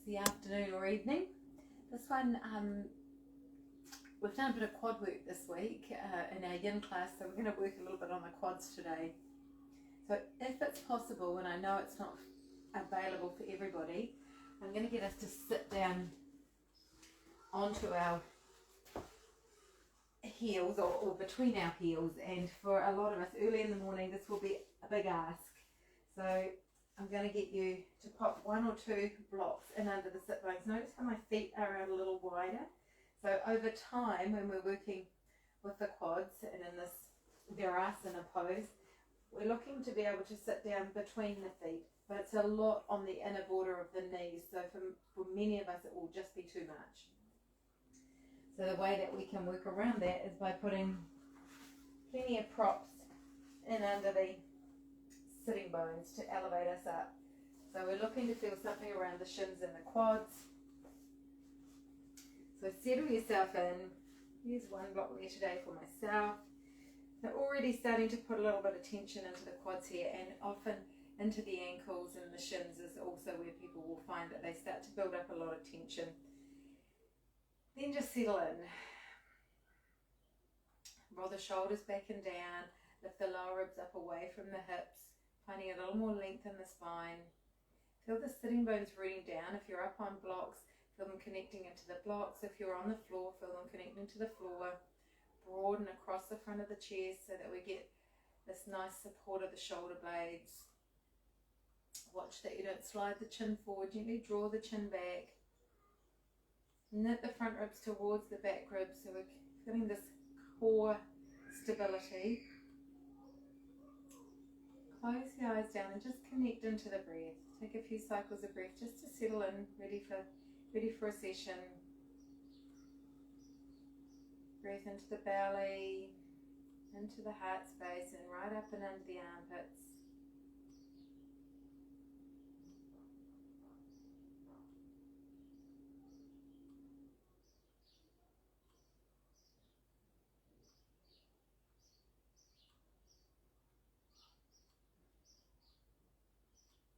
the afternoon or evening. This one, we've done a bit of quad work this week in our yin class, so we're going to work a little bit on the quads today. So if it's possible, and I know it's not available for everybody, I'm going to get us to sit down onto our heels or between our heels, and for a lot of us early in the morning this will be a big ask. So I'm going to get you to pop 1 or 2 blocks in under the sit bones. Notice how my feet are out a little wider. So over time, when we're working with the quads and in this virasana pose, we're looking to be able to sit down between the feet, but it's a lot on the inner border of the knees, so for many of us it will just be too much. So the way that we can work around that is by putting plenty of props in under the sitting bones to elevate us up. So we're looking to feel something around the shins and the quads. So settle yourself in. Here's one block there today for myself. So already starting to put a little bit of tension into the quads here, and often into the ankles and the shins is also where people will find that they start to build up a lot of tension. Then just settle in. Roll the shoulders back and down. Lift the lower ribs up away from the hips, finding a little more length in the spine. Feel the sitting bones rooting down. If you're up on blocks, feel them connecting into the blocks. If you're on the floor, feel them connecting to the floor. Broaden across the front of the chest so that we get this nice support of the shoulder blades. Watch that you don't slide the chin forward. Gently draw the chin back. Knit the front ribs towards the back ribs so we're feeling this core stability. Close your eyes down and just connect into the breath. Take a few cycles of breath just to settle in, ready for a session. Breath into the belly, into the heart space, and right up and under the armpits.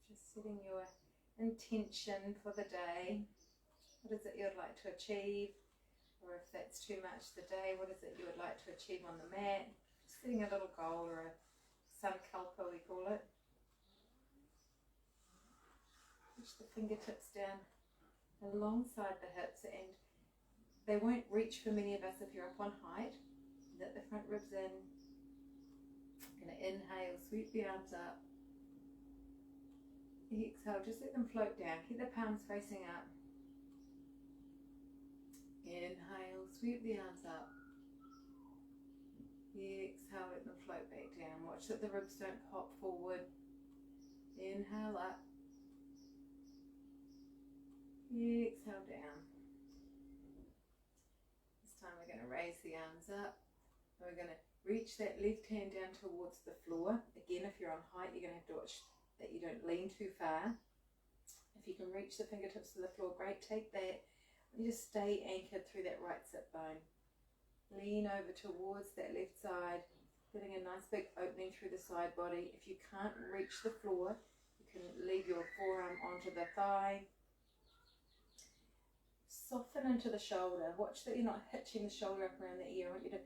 Just setting your intention for the day. What is it you'd like to achieve? Or if that's too much the day, what is it you would like to achieve on the mat? Just setting a little goal, or a sankalpa we call it. Push the fingertips down alongside the hips, and they won't reach for many of us if you're up on height. Let the front ribs in. Going to inhale, sweep the arms up. Exhale, just let them float down. Keep the palms facing up. Inhale, sweep the arms up. Exhale, let them float back down. Watch that the ribs don't pop forward. Inhale up. Exhale down. This time we're going to raise the arms up. And we're going to reach that left hand down towards the floor. Again, if you're on height, you're going to have to watch that you don't lean too far. If you can reach the fingertips to the floor, great, take that. You just stay anchored through that right sit bone. Lean over towards that left side, getting a nice big opening through the side body. If you can't reach the floor, you can leave your forearm onto the thigh. Soften into the shoulder. Watch that you're not hitching the shoulder up around the ear. I want you to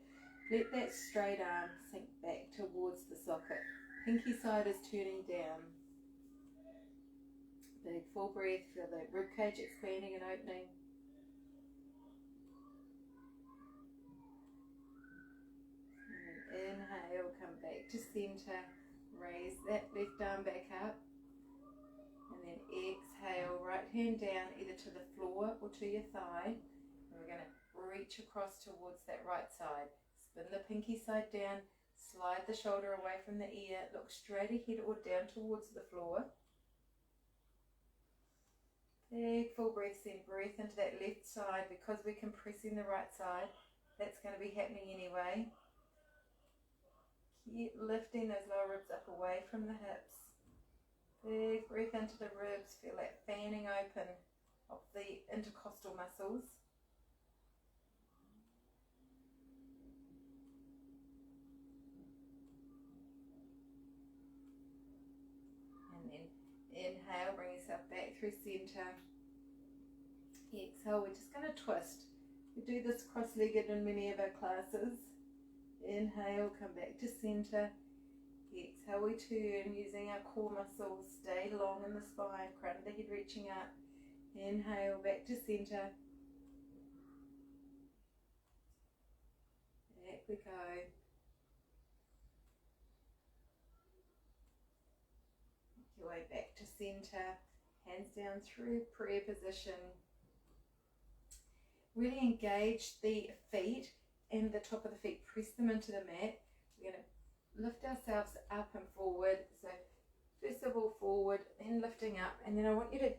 let that straight arm sink back towards the socket. Pinky side is turning down. Big full breath, feel the ribcage expanding and opening. And inhale, come back to center. Raise that left arm back up. And then exhale, right hand down either to the floor or to your thigh. And we're going to reach across towards that right side. Spin the pinky side down. Slide the shoulder away from the ear. Look straight ahead or down towards the floor. Big full breaths in. Breath into that left side. Because we're compressing the right side, that's going to be happening anyway. Keep lifting those lower ribs up away from the hips. Big breath into the ribs. Feel that fanning open of the intercostal muscles. And then inhale, bring yourself back through center. exhale, we're just going to twist. We do this cross-legged in many of our classes. Inhale, come back to center. Exhale, we turn using our core muscles. Stay long in the spine, crown of the head reaching up. Inhale, back to center. Back we go. Make your way back to center. Hands down through prayer position. Really engage the feet and the top of the feet. Press them into the mat. We're going to lift ourselves up and forward. So first of all forward, then lifting up. And then I want you to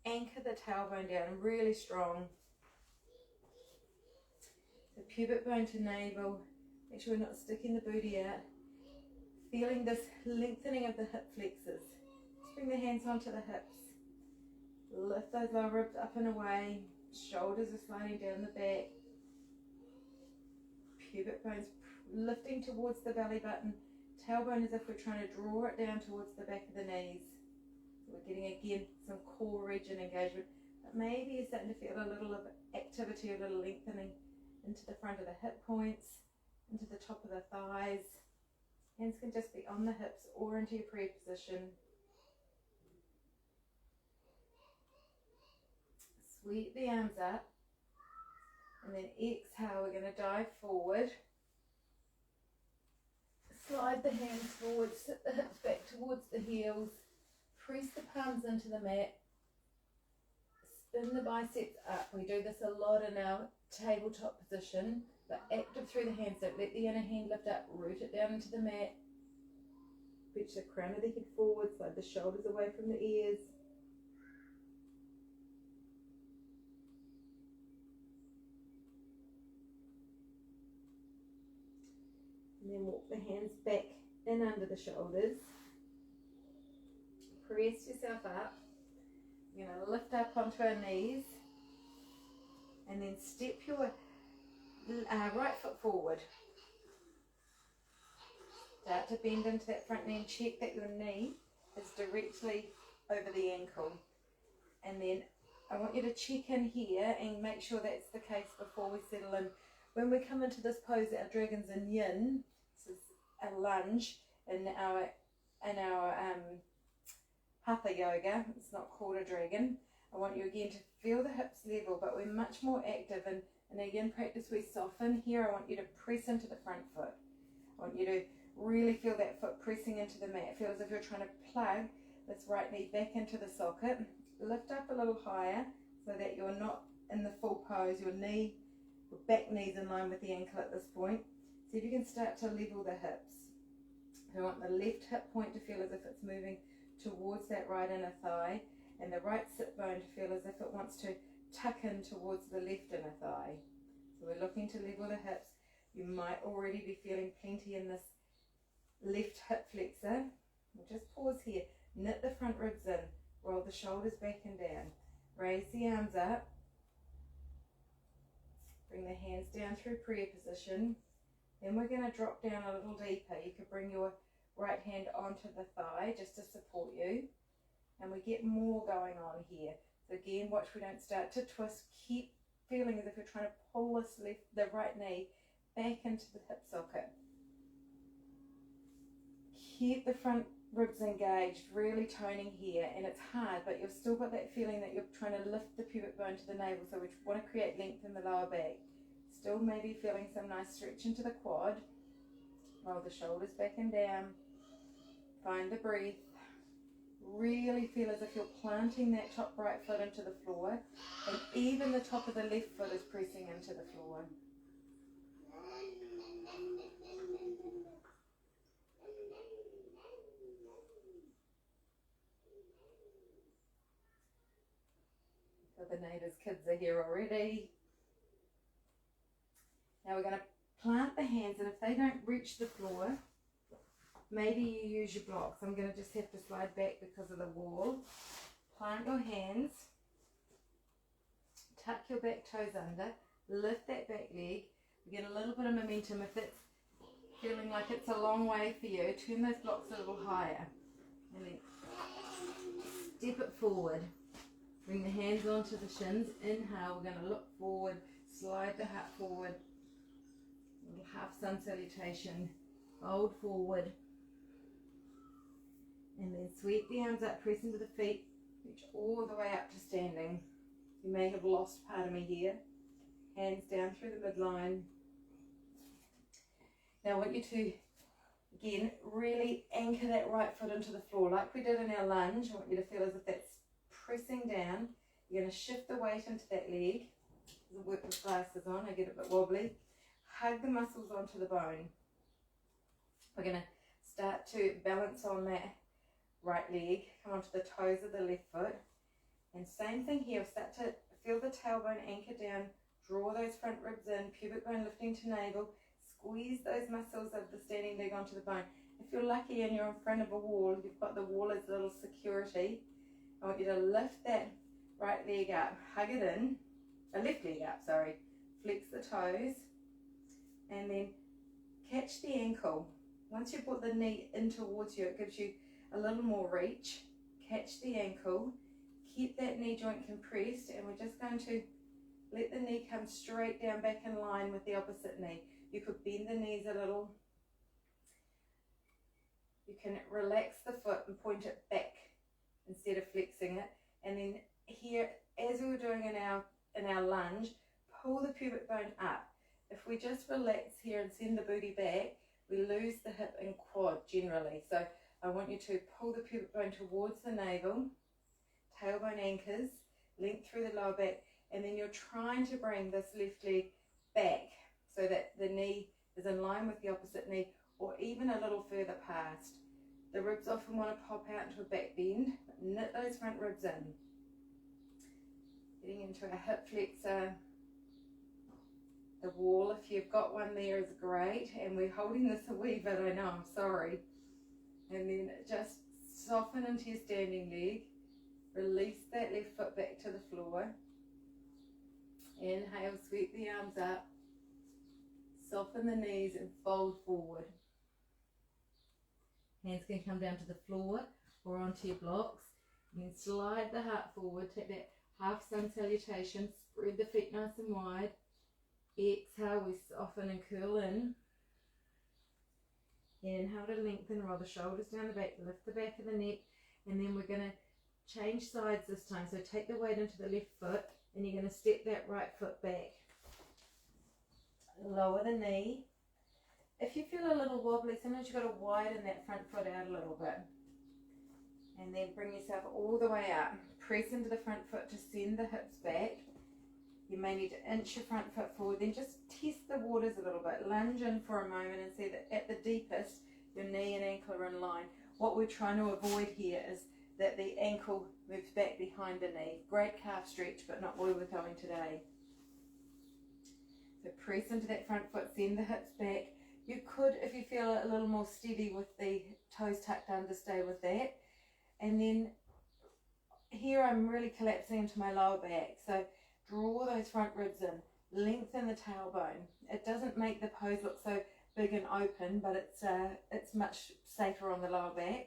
anchor the tailbone down really strong. So pubic bone to navel. Make sure we're not sticking the booty out. Feeling this lengthening of the hip flexors. Just bring the hands onto the hips. Lift those lower ribs up and away. Shoulders are sliding down the back. Pubic bones lifting towards the belly button. Tailbone as if we're trying to draw it down towards the back of the knees. So we're getting again some core region engagement. But maybe you're starting to feel a little of activity, a little lengthening into the front of the hip points, into the top of the thighs. Hands can just be on the hips or into your prayer position. Sweep the arms up, and then exhale, we're going to dive forward. Slide the hands forward, sit the hips back towards the heels, press the palms into the mat, spin the biceps up. We do this a lot in our tabletop position, but active through the hands. Don't let the inner hand lift up, root it down into the mat. Reach the crown of the head forward, slide the shoulders away from the ears. And then walk the hands back in under the shoulders. Press yourself up. You're going to lift up onto our knees. And then step your right foot forward. Start to bend into that front knee and check that your knee is directly over the ankle. And then I want you to check in here and make sure that's the case before we settle in. When we come into this pose, our dragon's in yin. This is a lunge in our Hatha yoga. It's not called a dragon. I want you again to feel the hips level, but we're much more active. And in a yin practice, we soften. Here, I want you to press into the front foot. I want you to really feel that foot pressing into the mat. Feel as if you're trying to plug this right knee back into the socket. Lift up a little higher so that you're not in the full pose. Your back knee's in line with the ankle at this point. See if you can start to level the hips. I want the left hip point to feel as if it's moving towards that right inner thigh, and the right sit bone to feel as if it wants to tuck in towards the left inner thigh. So we're looking to level the hips. You might already be feeling plenty in this left hip flexor. We'll just pause here. Knit the front ribs in. Roll the shoulders back and down. Raise the arms up. Bring the hands down through prayer position. Then we're going to drop down a little deeper. You could bring your right hand onto the thigh just to support you. And we get more going on here. So again, watch we don't start to twist. Keep feeling as if you're trying to pull the right knee back into the hip socket. Keep the front ribs engaged, really toning here. And it's hard, but you've still got that feeling that you're trying to lift the pubic bone to the navel. So we want to create length in the lower back. Still maybe feeling some nice stretch into the quad. Roll the shoulders back and down. Find the breath. Really feel as if you're planting that top right foot into the floor, and even the top of the left foot is pressing into the floor. So the neighbours' kids are here already. Now we're going to plant the hands, and if they don't reach the floor, maybe you use your blocks. I'm going to just have to slide back because of the wall. Plant your hands. Tuck your back toes under. Lift that back leg. We get a little bit of momentum. If it's feeling like it's a long way for you, turn those blocks a little higher. And then step it forward. Bring the hands onto the shins. Inhale, we're going to look forward, slide the heart forward. Little half sun salutation. Fold forward. And then sweep the arms up, press into the feet, reach all the way up to standing. You may have lost part of me here. Hands down through the midline. Now I want you to, again, really anchor that right foot into the floor like we did in our lunge. I want you to feel as if that's pressing down. You're going to shift the weight into that leg. Doesn't work with glasses on, I get a bit wobbly. Hug the muscles onto the bone. We're going to start to balance on that right leg, come onto the toes of the left foot, and same thing here, start to feel the tailbone anchor down, draw those front ribs in, pubic bone lifting to navel, squeeze those muscles of the standing leg onto the bone. If you're lucky and you're in front of a wall, you've got the wall as a little security, I want you to lift that right leg up, hug it in, left leg up, sorry, flex the toes, and then catch the ankle. Once you put the knee in towards you, it gives you a little more reach. Catch the ankle, keep that knee joint compressed, and we're just going to let the knee come straight down back in line with the opposite knee. You could bend the knees a little. You can relax the foot and point it back instead of flexing it. And then here, as we were doing in our lunge, pull the pubic bone up. If we just relax here and send the booty back, we lose the hip and quad generally. So I want you to pull the pubic bone towards the navel, tailbone anchors, length through the lower back, and then you're trying to bring this left leg back so that the knee is in line with the opposite knee, or even a little further past. The ribs often want to pop out into a back bend. Knit those front ribs in. Getting into a hip flexor. The wall, if you've got one there, is great, and we're holding this a wee bit, I know, I'm sorry. And then just soften into your standing leg, release that left foot back to the floor, inhale, sweep the arms up, soften the knees and fold forward. Hands can come down to the floor or onto your blocks, and then slide the heart forward, take that half sun salutation, spread the feet nice and wide. Exhale, we soften and curl in. Inhale to lengthen, roll the shoulders down the back, lift the back of the neck, and then we're going to change sides this time. So take the weight into the left foot, and you're going to step that right foot back. Lower the knee. If you feel a little wobbly, sometimes you've got to widen that front foot out a little bit. And then bring yourself all the way up. Press into the front foot to send the hips back. You may need to inch your front foot forward, then just test the waters a little bit. Lunge in for a moment and see that at the deepest, your knee and ankle are in line. What we're trying to avoid here is that the ankle moves back behind the knee. Great calf stretch, but not where we're going today. So press into that front foot, send the hips back. You could, if you feel a little more steady with the toes tucked under, stay with that. And then here I'm really collapsing into my lower back. So draw those front ribs in, lengthen the tailbone. It doesn't make the pose look so big and open, but it's much safer on the lower back.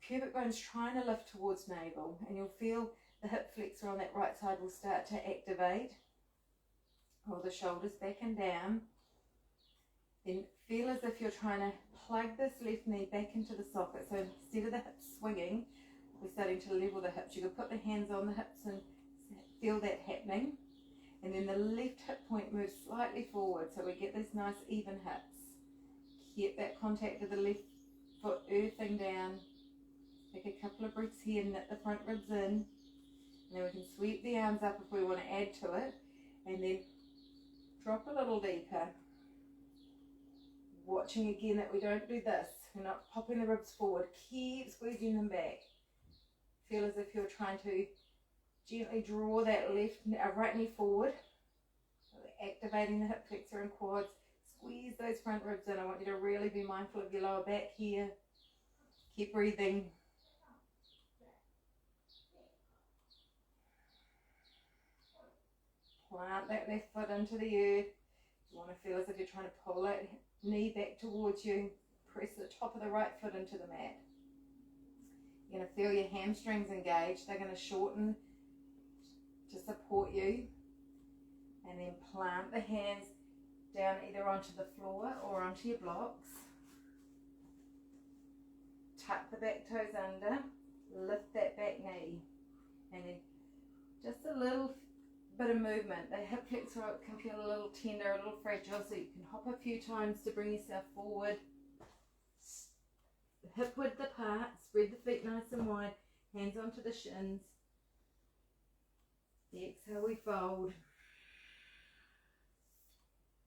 Pubic bone's trying to lift towards navel, and you'll feel the hip flexor on that right side will start to activate. Roll the shoulders back and down. Then feel as if you're trying to plug this left knee back into the socket. So instead of the hips swinging, we're starting to level the hips. You can put the hands on the hips and feel that happening, and then the left hip point moves slightly forward so we get these nice even hips. Keep that contact with the left foot earthing down. Take a couple of breaths here, knit the front ribs in, and then we can sweep the arms up if we want to add to it, and then drop a little deeper. Watching again that we don't do this. We're not popping the ribs forward. Keep squeezing them back. Feel as if you're trying to gently draw that right knee forward, so activating the hip flexor and quads. Squeeze those front ribs in. I want you to really be mindful of your lower back here. Keep breathing. Plant that left foot into the earth. You want to feel as if you're trying to pull that knee back towards you. Press the top of the right foot into the mat. You're going to feel your hamstrings engaged. They're going to shorten to support you, and then plant the hands down either onto the floor or onto your blocks. Tuck the back toes under, lift that back knee, and then just a little bit of movement. The hip flexor can feel a little tender, a little fragile, so you can hop a few times to bring yourself forward. Hip width apart, spread the feet nice and wide, hands onto the shins. Exhale, we fold.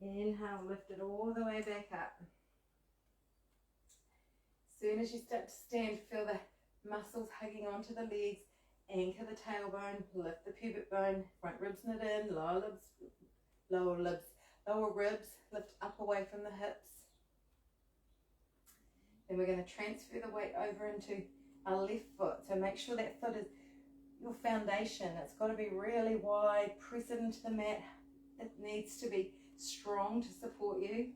Inhale, lift it all the way back up. As soon as you start to stand, feel the muscles hugging onto the legs. Anchor the tailbone, lift the pubic bone, front ribs knit in, lower ribs, lift up away from the hips. Then we're going to transfer the weight over into our left foot. So make sure that foot is your foundation. It's got to be really wide, press it into the mat. It needs to be strong to support you.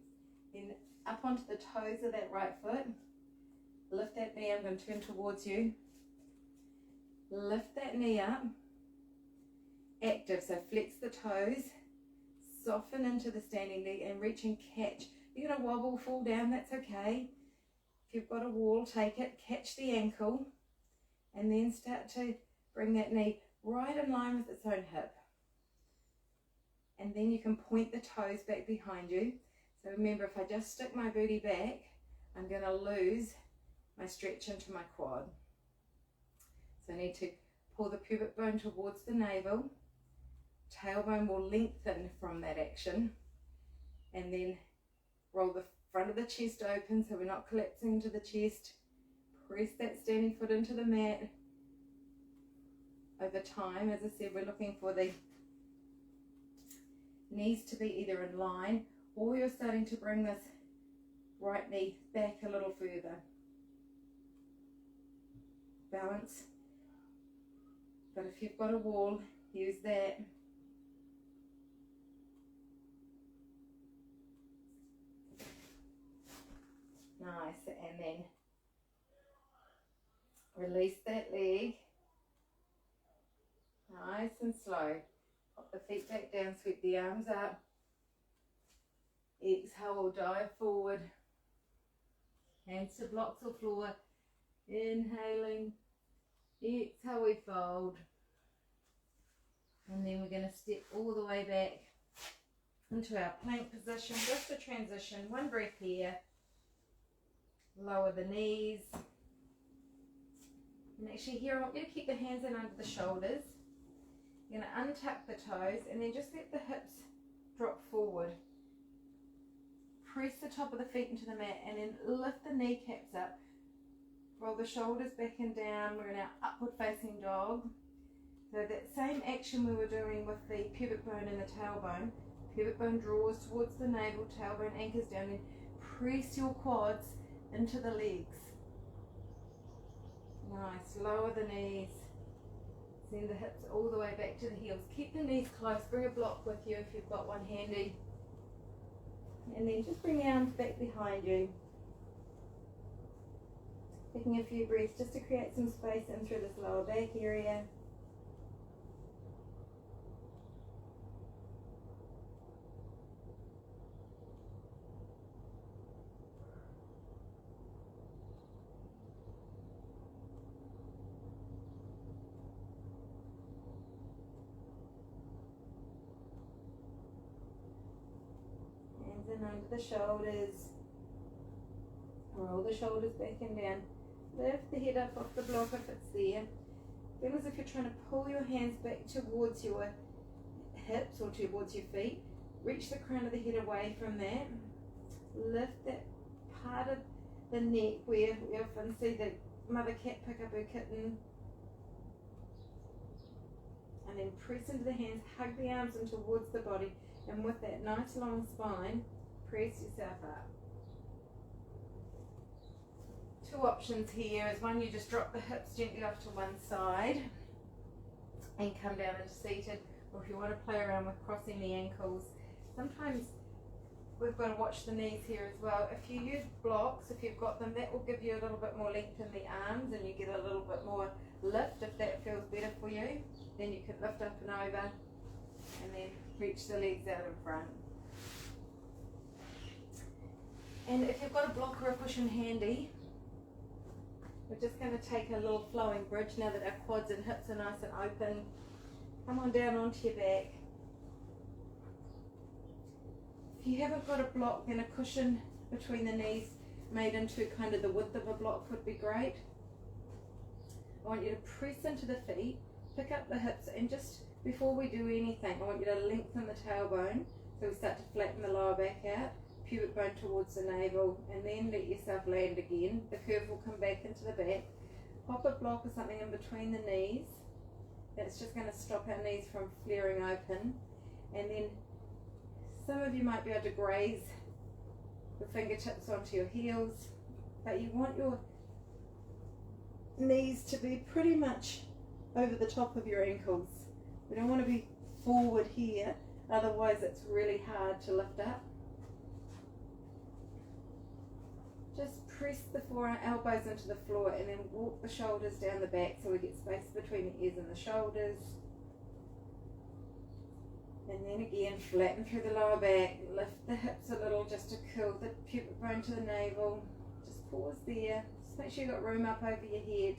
Then up onto the toes of that right foot. Lift that knee, I'm going to turn towards you. Lift that knee up. Active, so flex the toes. Soften into the standing leg and reach and catch. You're going to wobble, fall down, that's okay. If you've got a wall, take it, catch the ankle, and then start to bring that knee right in line with its own hip. And then you can point the toes back behind you. So remember, if I just stick my booty back, I'm going to lose my stretch into my quad. So I need to pull the pubic bone towards the navel. Tailbone will lengthen from that action. And then roll the front of the chest open so we're not collapsing into the chest. Press that standing foot into the mat. Over time, as I said, we're looking for the knees to be either in line, or you're starting to bring this right knee back a little further. Balance. But if you've got a wall, use that. Nice, and then release that leg. Nice and slow. Pop the feet back down, sweep the arms up. Exhale, we'll dive forward. Hands to blocks or floor. Inhaling. Exhale, we fold. And then we're going to step all the way back into our plank position. Just a transition. One breath here. Lower the knees. And actually here, I want you to keep the hands in under the shoulders. You're going to untuck the toes and then just let the hips drop forward. Press the top of the feet into the mat and then lift the kneecaps up. Roll the shoulders back and down. We're in our upward facing dog. So that same action we were doing with the pubic bone and the tailbone. Pubic bone draws towards the navel, tailbone anchors down, and press your quads into the legs. Nice. Lower the knees. Send the hips all the way back to the heels. Keep the knees close. Bring a block with you if you've got one handy. And then just bring the arms back behind you. Taking a few breaths just to create some space in through this lower back area. Hands in under the shoulders. Roll the shoulders back and down. Lift the head up off the block if it's there. Feel as if you're trying to pull your hands back towards your hips or towards your feet. Reach the crown of the head away from that. Lift that part of the neck where we often see the mother cat pick up her kitten. And then press into the hands, hug the arms in towards the body. And with that nice long spine, press yourself up. Two options here is one, you just drop the hips gently off to one side and come down into seated, or if you want to play around with crossing the ankles. Sometimes we've got to watch the knees here as well. If you use blocks, if you've got them, that will give you a little bit more length in the arms and you get a little bit more lift if that feels better for you. Then you can lift up and over, and then reach the legs out in front. And if you've got a block or a cushion handy, we're just going to take a little flowing bridge now that our quads and hips are nice and open. Come on down onto your back. If you haven't got a block, then a cushion between the knees made into kind of the width of a block would be great. I want you to press into the feet, pick up the hips, and just before we do anything, I want you to lengthen the tailbone so we start to flatten the lower back out, pubic bone towards the navel, and then let yourself land again. The curve will come back into the back. Pop a block or something in between the knees. That's just going to stop our knees from flaring open. And then some of you might be able to graze the fingertips onto your heels, but you want your knees to be pretty much over the top of your ankles. We don't want to be forward here, otherwise it's really hard to lift up. Just press the elbows into the floor and then walk the shoulders down the back so we get space between the ears and the shoulders. And then again, flatten through the lower back, lift the hips a little just to curl the pubic bone to the navel. Just pause there. Just make sure you've got room up over your head.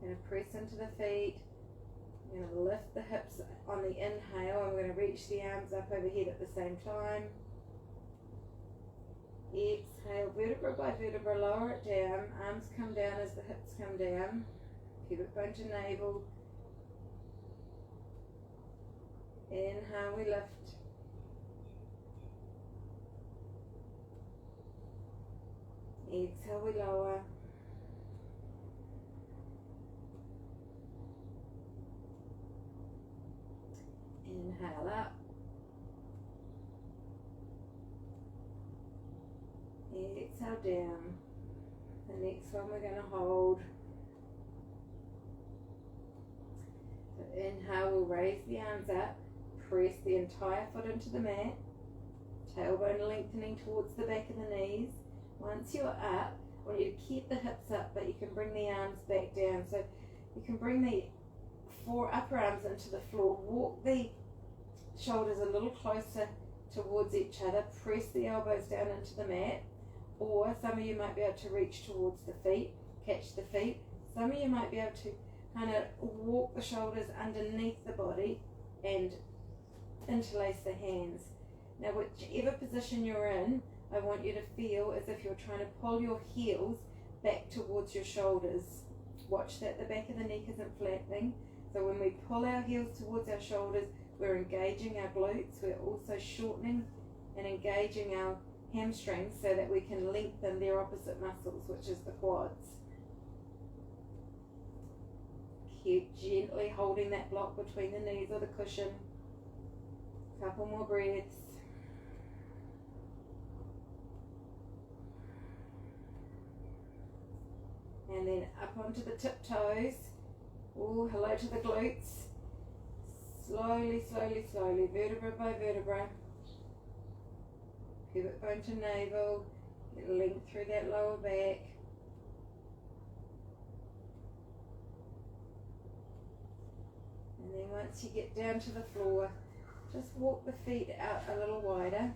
I'm going to press into the feet. I'm going to lift the hips on the inhale. I'm going to reach the arms up overhead at the same time. Exhale, vertebra by vertebra, lower it down. Arms come down as the hips come down. Pubic bone to navel. Inhale, we lift. Exhale, we lower. Inhale up. Exhale down. The next one we're going to hold. So inhale, we'll raise the arms up. Press the entire foot into the mat. Tailbone lengthening towards the back of the knees. Once you're up, I want you to keep the hips up, but you can bring the arms back down. So you can bring the upper arms into the floor. Walk the shoulders a little closer towards each other. Press the elbows down into the mat. Or some of you might be able to reach towards the feet, catch the feet. Some of you might be able to kind of walk the shoulders underneath the body and interlace the hands. Now, whichever position you're in, I want you to feel as if you're trying to pull your heels back towards your shoulders. Watch that the back of the neck isn't flattening. So when we pull our heels towards our shoulders, we're engaging our glutes. We're also shortening and engaging our hamstrings so that we can lengthen their opposite muscles, which is the quads. Keep gently holding that block between the knees or the cushion. Couple more breaths. And then up onto the tiptoes. Oh, hello to the glutes. Slowly, slowly, slowly, vertebra by vertebra. Pubic bone to navel. Get length through that lower back. And then once you get down to the floor, just walk the feet out a little wider.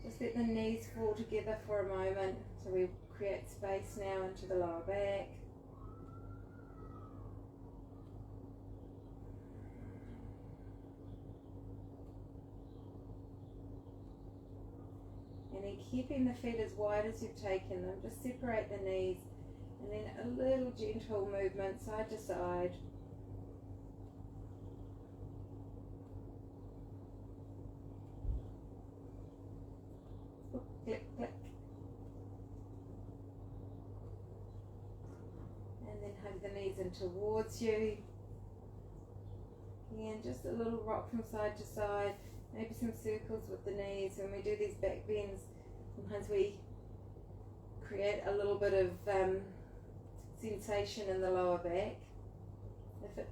Just let the knees fall together for a moment so we create space now into the lower back. And then keeping the feet as wide as you've taken them, just separate the knees and then a little gentle movement side to side. Click, click. And then hug the knees in towards you. Again, just a little rock from side to side. Maybe some circles with the knees. When we do these back bends, sometimes we create a little bit of sensation in the lower back. If it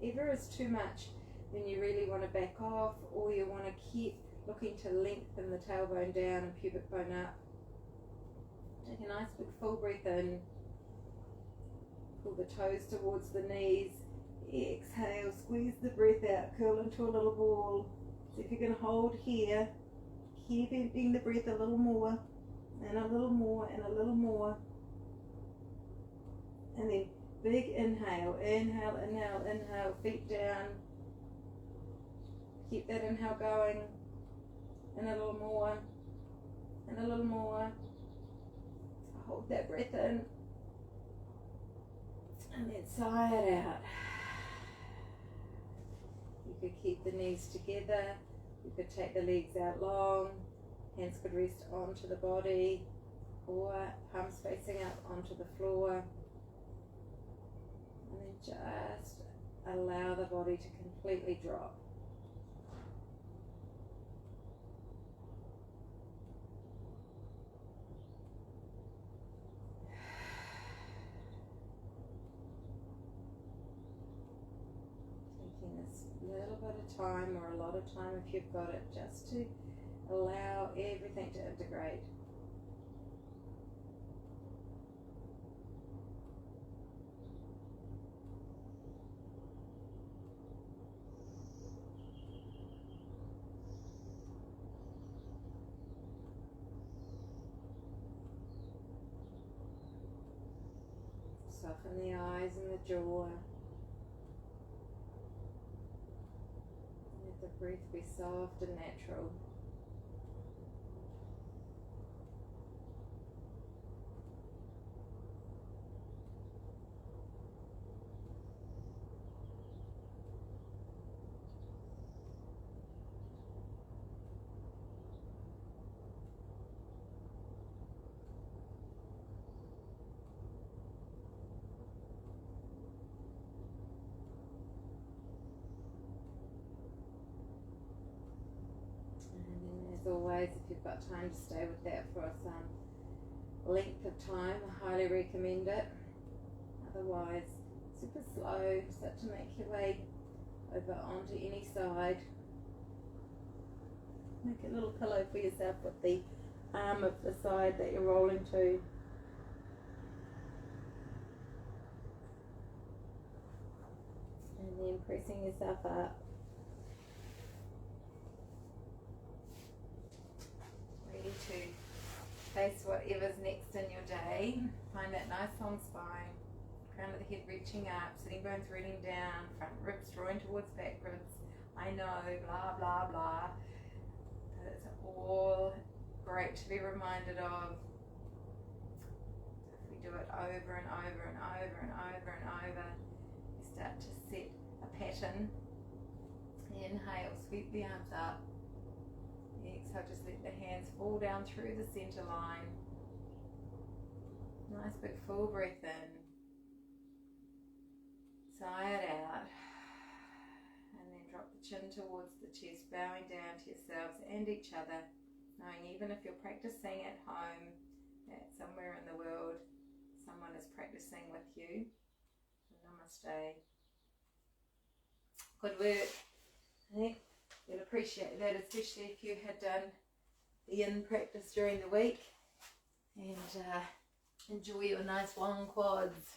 ever is too much, then you really want to back off, or you want to keep looking to lengthen the tailbone down and pubic bone up. Take a nice big full breath in. Pull the toes towards the knees. Exhale, squeeze the breath out, curl into a little ball. So if you can hold here, keep emptying the breath a little more, and a little more, and a little more. And then big inhale, inhale, inhale, inhale, feet down. Keep that inhale going, and a little more, and a little more. Hold that breath in, and then sigh it out. You could keep the knees together, you could take the legs out long, hands could rest onto the body, or palms facing up onto the floor. And then just allow the body to completely drop. Little bit of time, or a lot of time if you've got it, just to allow everything to integrate. Soften the eyes and the jaw. Let the breath be soft and natural. As always, if you've got time to stay with that for some length of time, I highly recommend it. Otherwise, super slow, start to make your way over onto any side. Make a little pillow for yourself with the arm of the side that you're rolling to. And then pressing yourself up. To face whatever's next in your day. Find that nice long spine, crown of the head reaching up, sitting bones rooting down, front ribs drawing towards back ribs. I know, blah blah blah. But it's all great to be reminded of. If we do it over and over and over and over and over, you start to set a pattern. Inhale, sweep the arms up. Exhale, just let the hands fall down through the center line. Nice big full breath in. Sigh it out. And then drop the chin towards the chest, bowing down to yourselves and each other. Knowing even if you're practicing at home, that somewhere in the world, someone is practicing with you. Namaste. Good work. You'll appreciate that, especially if you had done the in practice during the week, and enjoy your nice long quads.